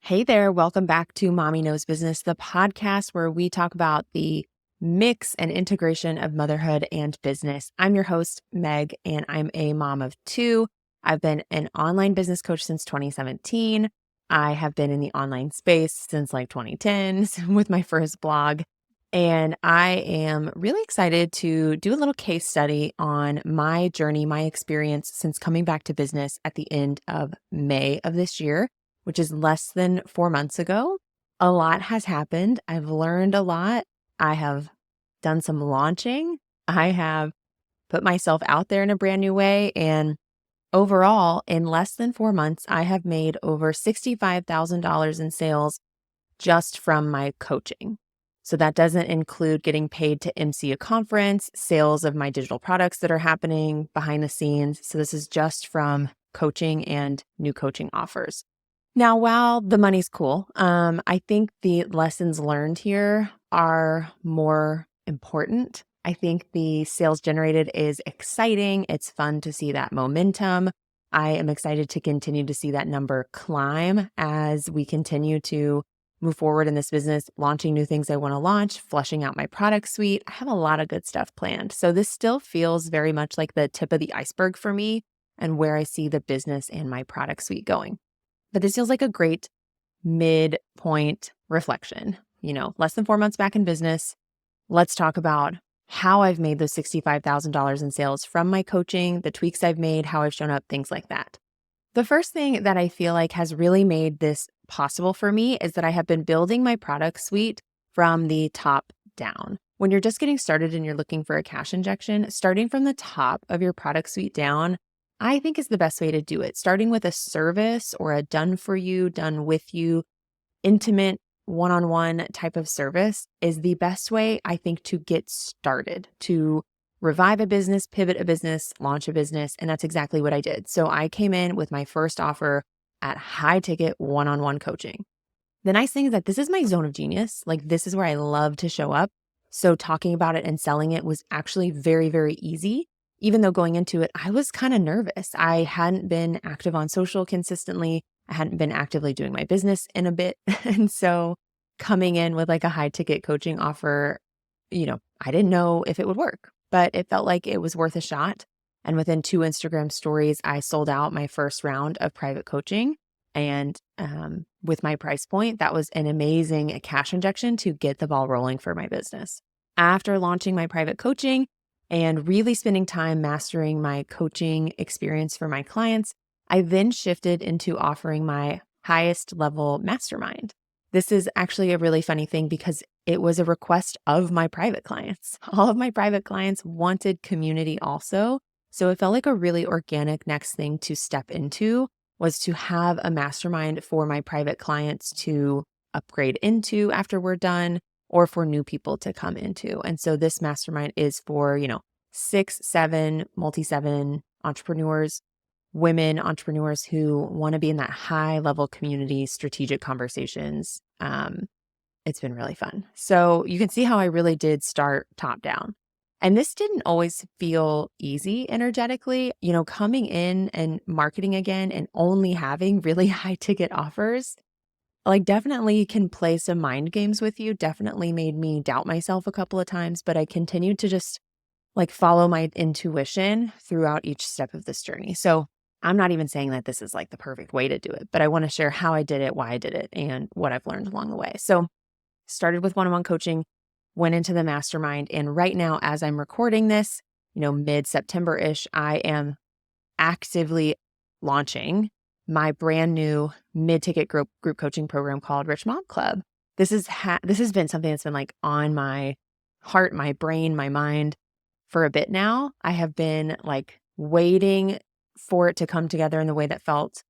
Hey there, welcome back to Mommy Knows Business, the podcast where we talk about the mix and integration of motherhood and business. I'm your host, Meg, and I'm a mom of two. I've been an online business coach since 2017. I have been in the online space since like 2010 with my first blog. And I am really excited to do a little case study on my journey, my experience since coming back to business at the end of May of this year, which is less than 4 months ago. A lot has happened. I've learned a lot. I have done some launching. I have put myself out there in a brand new way. And overall, in less than 4 months, I have made over $65,000 in sales just from my coaching. So that doesn't include getting paid to MC a conference, sales of my digital products that are happening behind the scenes. So this is just from coaching and new coaching offers. Now, while the money's cool, I think the lessons learned here are more important. I think the sales generated is exciting. It's fun to see that momentum. I am excited to continue to see that number climb as we continue to move forward in this business, launching new things I want to launch, fleshing out my product suite. I have a lot of good stuff planned. So this still feels very much like the tip of the iceberg for me and where I see the business and my product suite going. But this feels like a great midpoint reflection. Less than 4 months back in business. Let's talk about how I've made those $65,000 in sales from my coaching, the tweaks I've made, how I've shown up, things like that. The first thing that I feel like has really made this possible for me is that I have been building my product suite from the top down. When you're just getting started and you're looking for a cash injection, starting from the top of your product suite down, I think is the best way to do it. Starting with a service or a done for you, done with you, intimate one-on-one type of service is the best way, I think, to get started, to revive a business, pivot a business, launch a business. And that's exactly what I did. So I came in with my first offer at high ticket one-on-one coaching. The nice thing is that this is my zone of genius. Like, this is where I love to show up. So talking about it and selling it was actually very, very easy. Even though going into it, I was kind of nervous. I hadn't been active on social consistently. I hadn't been actively doing my business in a bit. And so coming in with like a high ticket coaching offer, I didn't know if it would work, but it felt like it was worth a shot. And within 2 Instagram stories, I sold out my first round of private coaching. And with my price point, that was an amazing cash injection to get the ball rolling for my business. After launching my private coaching, and really spending time mastering my coaching experience for my clients, I then shifted into offering my highest level mastermind. This is actually a really funny thing because it was a request of my private clients. All of my private clients wanted community also. So it felt like a really organic next thing to step into was to have a mastermind for my private clients to upgrade into after we're done, or for new people to come into. And so this mastermind is for, 6, 7, multi-7 entrepreneurs, women entrepreneurs who want to be in that high level community, strategic conversations. It's been really fun. So you can see how I really did start top down. And this didn't always feel easy energetically, coming in and marketing again and only having really high ticket offers. Like, definitely can play some mind games with you, definitely made me doubt myself a couple of times, but I continued to just like follow my intuition throughout each step of this journey. So I'm not even saying that this is like the perfect way to do it, but I want to share how I did it, why I did it, and what I've learned along the way. So started with one-on-one coaching, went into the mastermind, and right now, as I'm recording this, mid-September-ish, I am actively launching my brand new mid-ticket group coaching program called Rich Mom Club. This has been something that's been like on my heart, my brain, my mind for a bit now. I have been like waiting for it to come together in the way that felt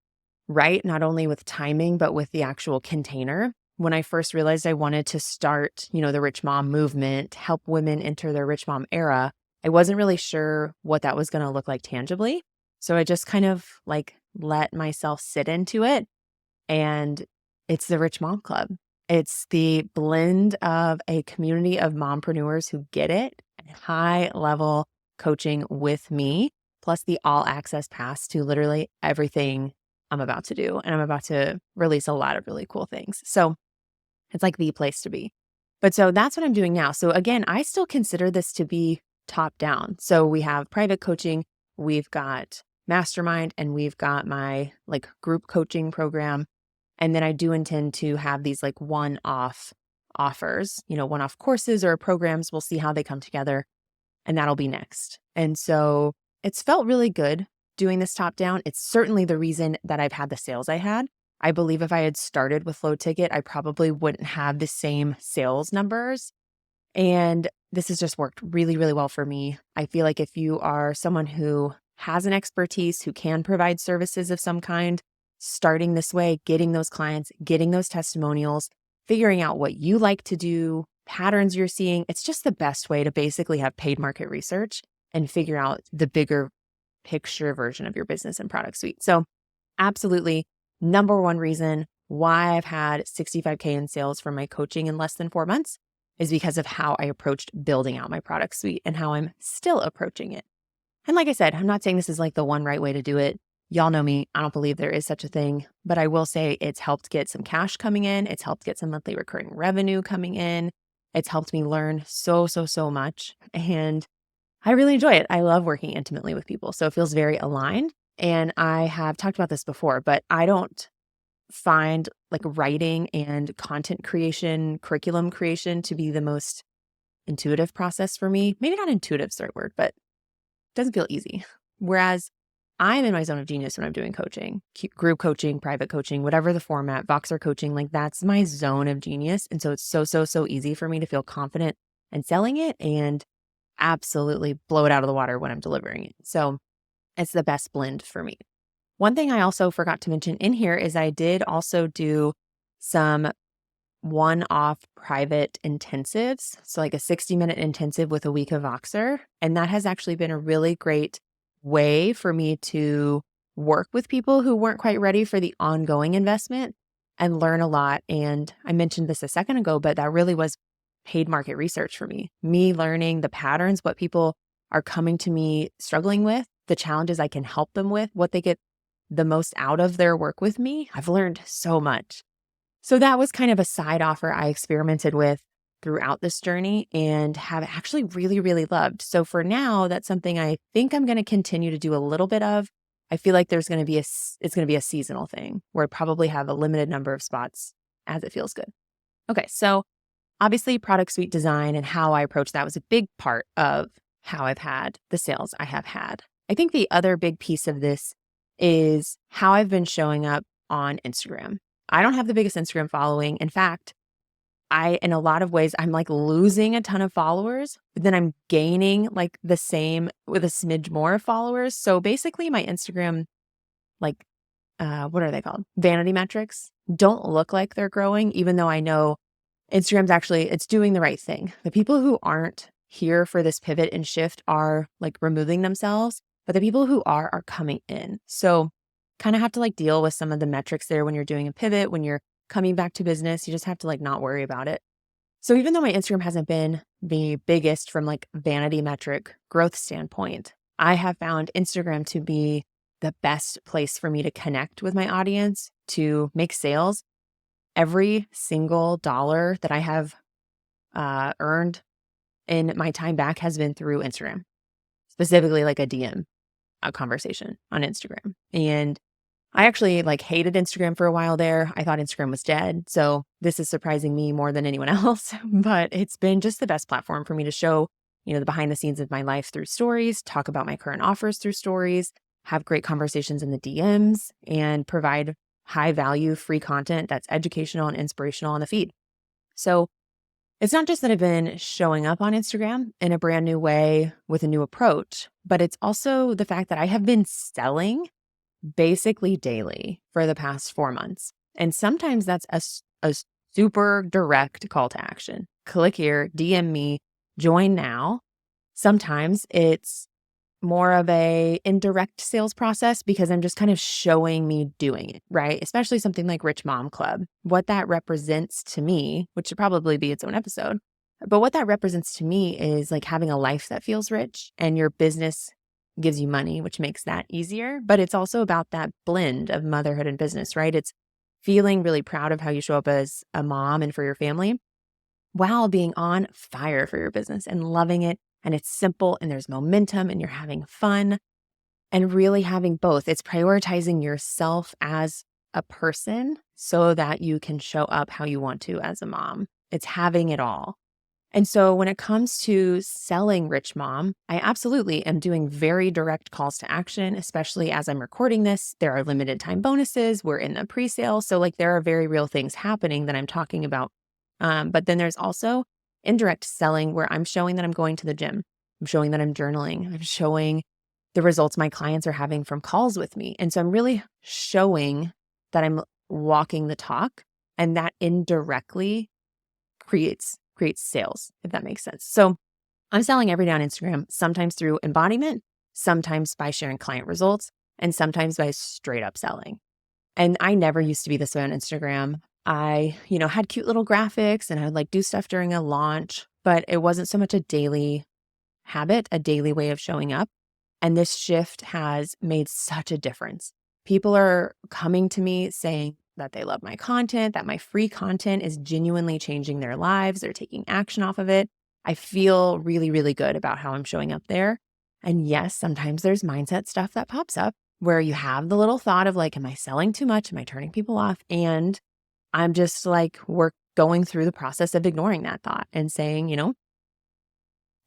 right, not only with timing, but with the actual container. When I first realized I wanted to start, the Rich Mom movement, help women enter their Rich Mom era, I wasn't really sure what that was going to look like tangibly. So I just kind of like let myself sit into it. And it's the Rich Mom Club. It's the blend of a community of mompreneurs who get it, and high level coaching with me, plus the all access pass to literally everything I'm about to do. And I'm about to release a lot of really cool things. So it's like the place to be. But so that's what I'm doing now. So again, I still consider this to be top down. So we have private coaching, we've got mastermind, and we've got my like group coaching program. And then I do intend to have these like one-off offers, one-off courses or programs. We'll see how they come together. And that'll be next. And so it's felt really good doing this top down. It's certainly the reason that I've had the sales I had. I believe if I had started with low ticket, I probably wouldn't have the same sales numbers. And this has just worked really, really well for me. I feel like if you are someone who has an expertise, who can provide services of some kind, starting this way, getting those clients, getting those testimonials, figuring out what you like to do, patterns you're seeing, it's just the best way to basically have paid market research and figure out the bigger picture version of your business and product suite. So absolutely, number one reason why I've had 65K in sales from my coaching in less than 4 months is because of how I approached building out my product suite and how I'm still approaching it. And like I said, I'm not saying this is like the one right way to do it. Y'all know me. I don't believe there is such a thing, but I will say it's helped get some cash coming in. It's helped get some monthly recurring revenue coming in. It's helped me learn so much. And I really enjoy it. I love working intimately with people. So it feels very aligned. And I have talked about this before, but I don't find like writing and content creation, curriculum creation to be the most intuitive process for me. Maybe not intuitive is the right word, but it doesn't feel easy. Whereas I'm in my zone of genius when I'm doing coaching, group coaching, private coaching, whatever the format, Voxer coaching, like that's my zone of genius. And so it's so easy for me to feel confident in selling it and absolutely blow it out of the water when I'm delivering it. So it's the best blend for me. One thing I also forgot to mention in here is I did also do some one-off private intensives. So like a 60-minute intensive with a week of Voxer. And that has actually been a really great way for me to work with people who weren't quite ready for the ongoing investment and learn a lot. And I mentioned this a second ago, but that really was paid market research for me learning the patterns, what people are coming to me struggling with, the challenges I can help them with, what they get the most out of their work with me. I've learned so much. So that was kind of a side offer I experimented with throughout this journey and have actually really loved. So for now, that's something I think I'm going to continue to do a little bit of. I feel like it's going to be a seasonal thing where I probably have a limited number of spots as it feels good. Okay. So obviously product suite design and how I approach that was a big part of how I've had the sales I have had. I think the other big piece of this is how I've been showing up on Instagram. I don't have the biggest Instagram following. In fact, in a lot of ways, I'm like losing a ton of followers, but then I'm gaining like the same with a smidge more followers. So basically my Instagram, like, what are they called? Vanity metrics don't look like they're growing, even though I know Instagram's actually, it's doing the right thing. The people who aren't here for this pivot and shift are like removing themselves, but the people who are coming in. So kind of have to like deal with some of the metrics there when you're doing a pivot, when you're coming back to business, you just have to like not worry about it. So even though my Instagram hasn't been the biggest from like vanity metric growth standpoint, I have found Instagram to be the best place for me to connect with my audience, to make sales. Every single dollar that I have earned in my time back has been through Instagram, specifically like a DM, a conversation on Instagram. And I actually like hated Instagram for a while there. I thought Instagram was dead. So this is surprising me more than anyone else, but it's been just the best platform for me to show, the behind the scenes of my life through stories, talk about my current offers through stories, have great conversations in the DMs, and provide high value free content that's educational and inspirational on the feed. So it's not just that I've been showing up on Instagram in a brand new way with a new approach, but it's also the fact that I have been selling basically daily for the past 4 months. And sometimes that's a super direct call to action. Click here, DM me, join now. Sometimes it's more of a indirect sales process because I'm just kind of showing me doing it, right? Especially something like Rich Mom Club. What that represents to me, which should probably be its own episode, but what that represents to me is like having a life that feels rich and your business gives you money, which makes that easier. But it's also about that blend of motherhood and business, right? It's feeling really proud of how you show up as a mom and for your family while being on fire for your business and loving it. And it's simple and there's momentum and you're having fun and really having both. It's prioritizing yourself as a person so that you can show up how you want to as a mom. It's having it all. And so when it comes to selling Rich Mom, I absolutely am doing very direct calls to action, especially as I'm recording this. There are limited time bonuses. We're in the pre-sale. So like there are very real things happening that I'm talking about. But then there's also indirect selling where I'm showing that I'm going to the gym. I'm showing that I'm journaling. I'm showing the results my clients are having from calls with me. And so I'm really showing that I'm walking the talk, and that indirectly creates sales, if that makes sense. So I'm selling every day on Instagram, sometimes through embodiment, sometimes by sharing client results, and sometimes by straight up selling. And I never used to be this way on Instagram. I, had cute little graphics and I would like do stuff during a launch, but it wasn't so much a daily habit, a daily way of showing up. And this shift has made such a difference. People are coming to me saying that they love my content, that my free content is genuinely changing their lives. They're taking action off of it. I feel really, really good about how I'm showing up there. And yes, sometimes there's mindset stuff that pops up where you have the little thought of like, am I selling too much? Am I turning people off? And I'm just like, we're going through the process of ignoring that thought and saying,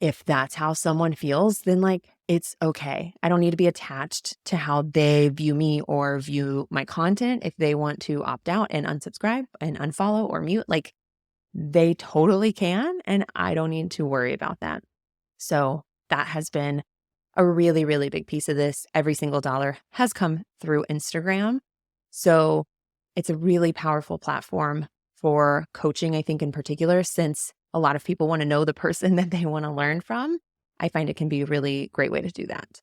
if that's how someone feels, then like, it's okay. I don't need to be attached to how they view me or view my content. If they want to opt out and unsubscribe and unfollow or mute, like they totally can. And I don't need to worry about that. So that has been a really, really big piece of this. Every single dollar has come through Instagram. So it's a really powerful platform for coaching, I think in particular, since a lot of people want to know the person that they want to learn from. I find it can be a really great way to do that.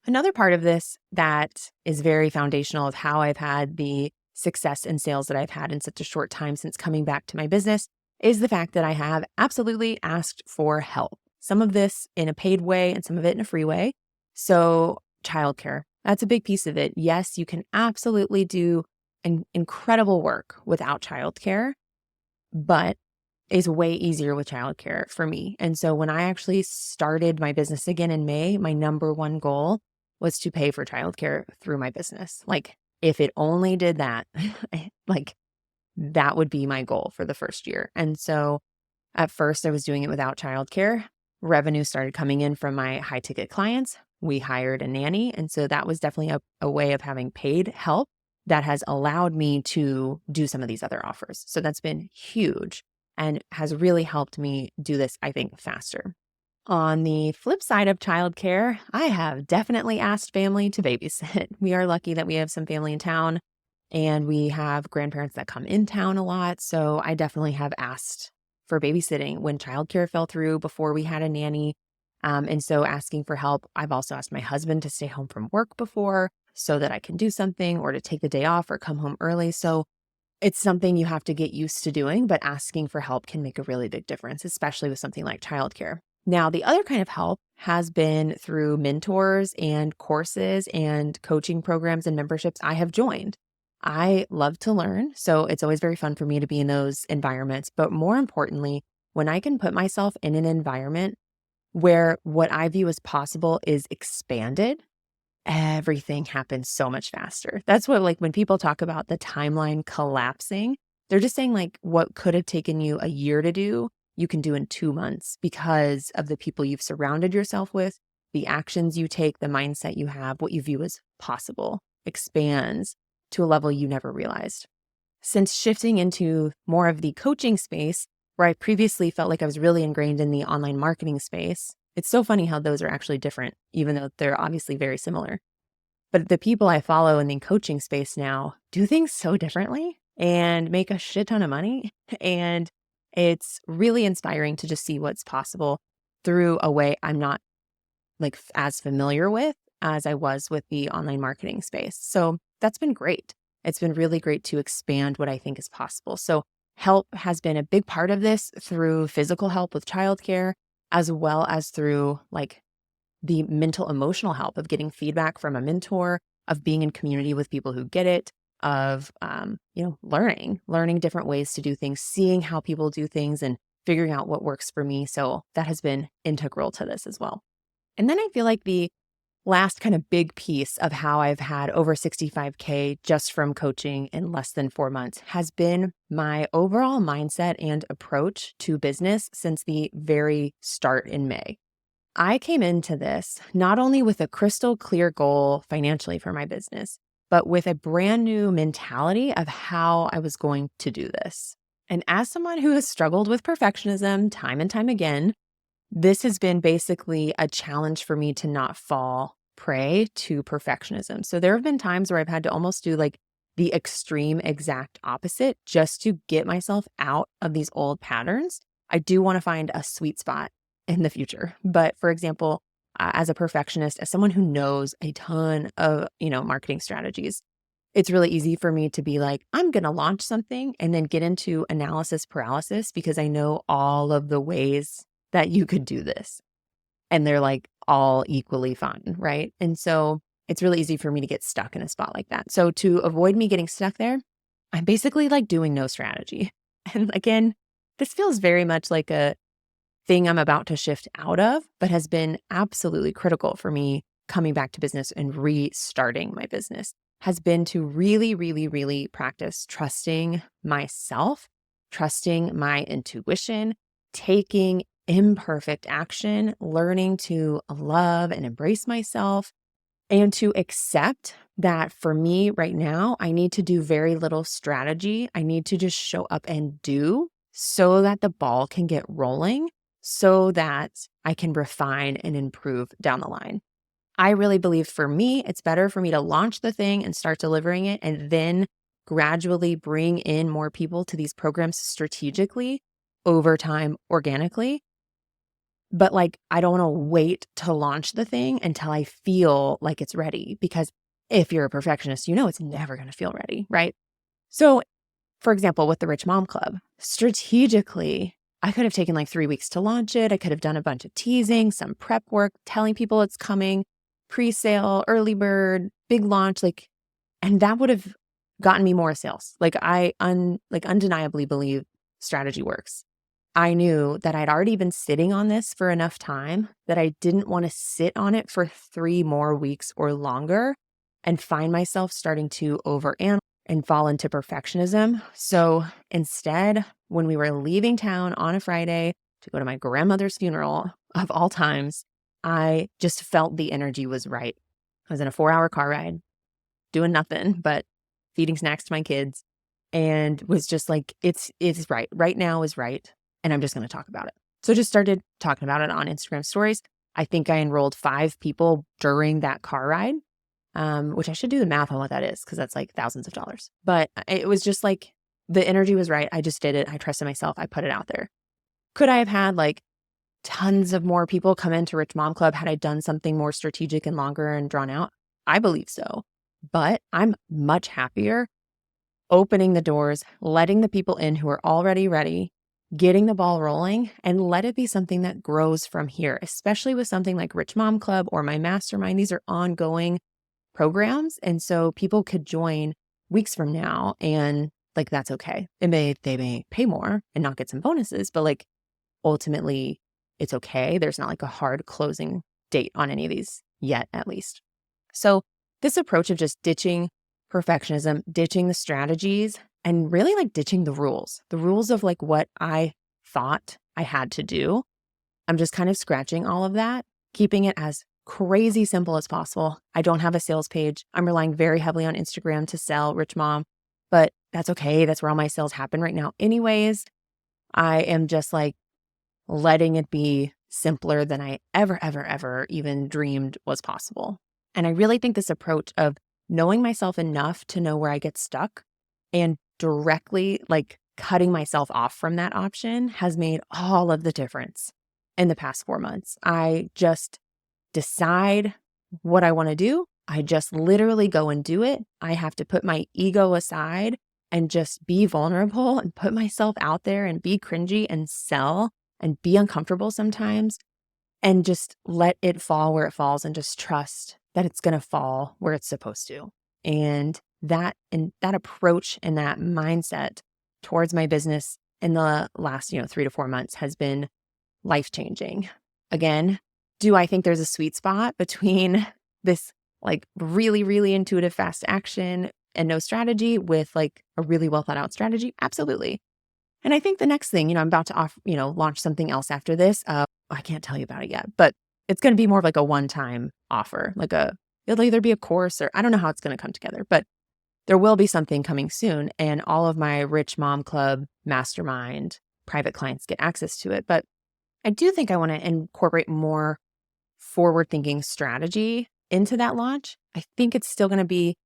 Another part of this that is very foundational of how I've had the success in sales that I've had in such a short time since coming back to my business is the fact that I have absolutely asked for help. Some of this in a paid way and some of it in a free way. So childcare, that's a big piece of it. Yes, you can absolutely do incredible work without childcare, but is way easier with childcare for me. And so when I actually started my business again in May, my number one goal was to pay for childcare through my business. Like if it only did that, like that would be my goal for the first year. And so at first I was doing it without childcare. Revenue started coming in from my high ticket clients. We hired a nanny. And so that was definitely a way of having paid help that has allowed me to do some of these other offers. So that's been huge and has really helped me do this, I think, faster. On the flip side of childcare, I have definitely asked family to babysit. We are lucky that we have some family in town and we have grandparents that come in town a lot. So I definitely have asked for babysitting when childcare fell through before we had a nanny. And so asking for help, I've also asked my husband to stay home from work before so that I can do something or to take the day off or come home early. So it's something you have to get used to doing, but asking for help can make a really big difference, especially with something like childcare. Now, the other kind of help has been through mentors and courses and coaching programs and memberships I have joined. I love to learn, so it's always very fun for me to be in those environments. But more importantly, when I can put myself in an environment where what I view as possible is expanded, everything happens so much faster. That's what, like, when people talk about the timeline collapsing, they're just saying like what could have taken you a year to do, you can do in 2 months because of the people you've surrounded yourself with, the actions you take, the mindset you have, what you view as possible expands to a level you never realized. Since shifting into more of the coaching space, where I previously felt like I was really ingrained in the online marketing space, it's so funny how those are actually different, even though they're obviously very similar. But the people I follow in the coaching space now do things so differently and make a shit ton of money. And it's really inspiring to just see what's possible through a way I'm not like as familiar with as I was with the online marketing space. So that's been great. It's been really great to expand what I think is possible. So help has been a big part of this through physical help with childcare, as well as through like the mental emotional help of getting feedback from a mentor, of being in community with people who get it, of learning different ways to do things, seeing how people do things and figuring out what works for me. So that has been integral to this as well. And then I feel like the last kind of big piece of how I've had over 65K just from coaching in less than 4 months has been my overall mindset and approach to business since the very start in May. I came into this not only with a crystal clear goal financially for my business, but with a brand new mentality of how I was going to do this. And as someone who has struggled with perfectionism time and time again, this has been basically a challenge for me to not fall prey to perfectionism. So there have been times where I've had to almost do like the extreme exact opposite just to get myself out of these old patterns. I do want to find a sweet spot in the future. But for example, as a perfectionist, as someone who knows a ton of, marketing strategies, it's really easy for me to be like, I'm going to launch something and then get into analysis paralysis because I know all of the ways that you could do this. And they're like all equally fine, right? And so it's really easy for me to get stuck in a spot like that. So to avoid me getting stuck there, I'm basically like doing no strategy. And again, this feels very much like a thing I'm about to shift out of, but has been absolutely critical for me coming back to business and restarting my business, has been to really, really, really practice trusting myself, trusting my intuition, taking imperfect action, learning to love and embrace myself, and to accept that for me right now, I need to do very little strategy. I need to just show up and do so that the ball can get rolling, so that I can refine and improve down the line. I really believe for me, it's better for me to launch the thing and start delivering it and then gradually bring in more people to these programs strategically over time, organically. But I don't want to wait to launch the thing until I feel like it's ready, because if you're a perfectionist, it's never going to feel ready, right? So for example, with the Rich Mom Club, strategically, I could have taken 3 weeks to launch it. I could have done a bunch of teasing, some prep work, telling people it's coming, pre-sale, early bird, big launch, and that would have gotten me more sales. I undeniably believe strategy works. I knew that I'd already been sitting on this for enough time that I didn't want to sit on it for 3 more weeks or longer and find myself starting to overanalyze and fall into perfectionism. So instead, when we were leaving town on a Friday to go to my grandmother's funeral of all times, I just felt the energy was right. I was in a 4-hour car ride, doing nothing but feeding snacks to my kids, and was just like, it's right. Right now is right. And I'm just going to talk about it. So just started talking about it on Instagram stories. I think I enrolled 5 people during that car ride, which I should do the math on what that is, because that's thousands of dollars. But it was just the energy was right. I just did it. I trusted myself. I put it out there. Could I have had tons of more people come into Rich Mom Club had I done something more strategic and longer and drawn out? I believe so. But I'm much happier opening the doors, letting the people in who are already ready, getting the ball rolling, and let it be something that grows from here, especially with something like Rich Mom Club or my mastermind. These are ongoing programs. And so people could join weeks from now and that's okay. They may pay more and not get some bonuses, but ultimately it's okay. There's not a hard closing date on any of these yet, at least. So this approach of just ditching perfectionism, ditching the strategies, and really ditching the rules of what I thought I had to do. I'm just kind of scratching all of that, keeping it as crazy simple as possible. I don't have a sales page. I'm relying very heavily on Instagram to sell Rich Mom, but that's okay. That's where all my sales happen right now anyways. I am just letting it be simpler than I ever even dreamed was possible. And I really think this approach of knowing myself enough to know where I get stuck and directly cutting myself off from that option has made all of the difference in the past 4 months. I just decide what I want to do. I just literally go and do it. I have to put my ego aside and just be vulnerable and put myself out there and be cringy and sell and be uncomfortable sometimes. and just let it fall where it falls and just trust that it's going to fall where it's supposed to. And that approach and that mindset towards my business in the last, 3 to 4 months has been life-changing. Again, do I think there's a sweet spot between this like really, really intuitive fast action and no strategy with like a really well thought out strategy? Absolutely. And I think the next thing, I'm about to launch something else after this. I can't tell you about it yet, but it's going to be more of like a one-time offer, it'll either be a course or I don't know how it's going to come together, but there will be something coming soon. And all of my Rich Mom Club mastermind private clients get access to it. But I do think I want to incorporate more forward thinking strategy into that launch. I think it's still going to be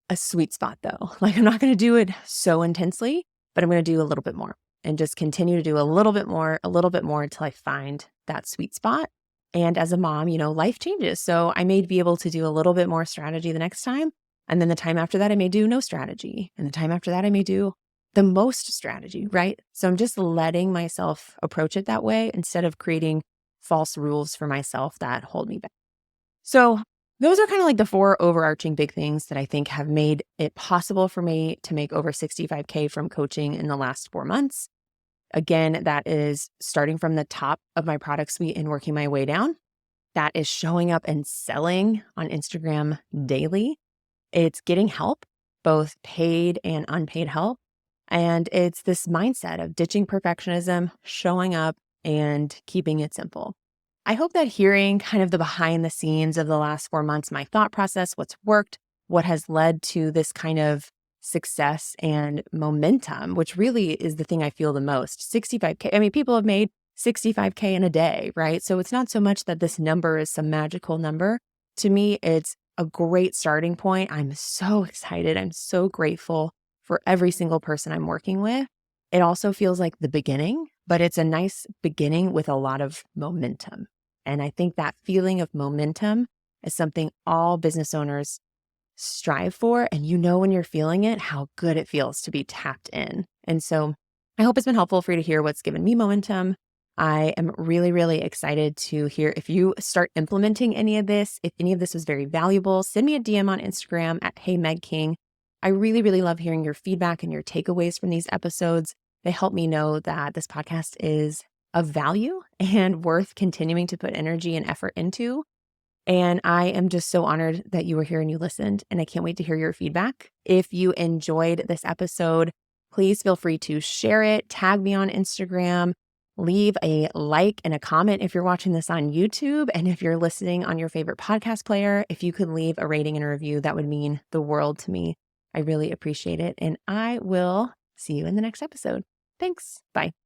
a sweet spot though. Like I'm not going to do it so intensely, but I'm going to do a little bit more and just continue to do a little bit more until I find that sweet spot. And as a mom, life changes. So I may be able to do a little bit more strategy the next time. And then the time after that, I may do no strategy. And the time after that, I may do the most strategy, right? So I'm just letting myself approach it that way instead of creating false rules for myself that hold me back. So those are kind of like the 4 overarching big things that I think have made it possible for me to make over 65K from coaching in the last 4 months. Again, that is starting from the top of my product suite and working my way down. That is showing up and selling on Instagram daily. It's getting help, both paid and unpaid help. And it's this mindset of ditching perfectionism, showing up, and keeping it simple. I hope that hearing kind of the behind the scenes of the last 4 months, my thought process, what's worked, what has led to this kind of success and momentum, which really is the thing I feel the most. 65K. I mean, people have made 65K in a day, right? So it's not so much that this number is some magical number. To me, it's a great starting point. I'm so excited. I'm so grateful for every single person I'm working with. It also feels like the beginning, but it's a nice beginning with a lot of momentum. And I think that feeling of momentum is something all business owners strive for. And when you're feeling it, how good it feels to be tapped in. And so I hope it's been helpful for you to hear what's given me momentum. I am really, really excited to hear if you start implementing any of this. If any of this was very valuable, send me a DM on Instagram at HeyMegKing. I really, really love hearing your feedback and your takeaways from these episodes. They help me know that this podcast is of value and worth continuing to put energy and effort into. And I am just so honored that you were here and you listened. And I can't wait to hear your feedback. If you enjoyed this episode, please feel free to share it, tag me on Instagram, leave a like and a comment if you're watching this on YouTube. And if you're listening on your favorite podcast player, if you could leave a rating and a review, that would mean the world to me. I really appreciate it. And I will see you in the next episode. Thanks. Bye.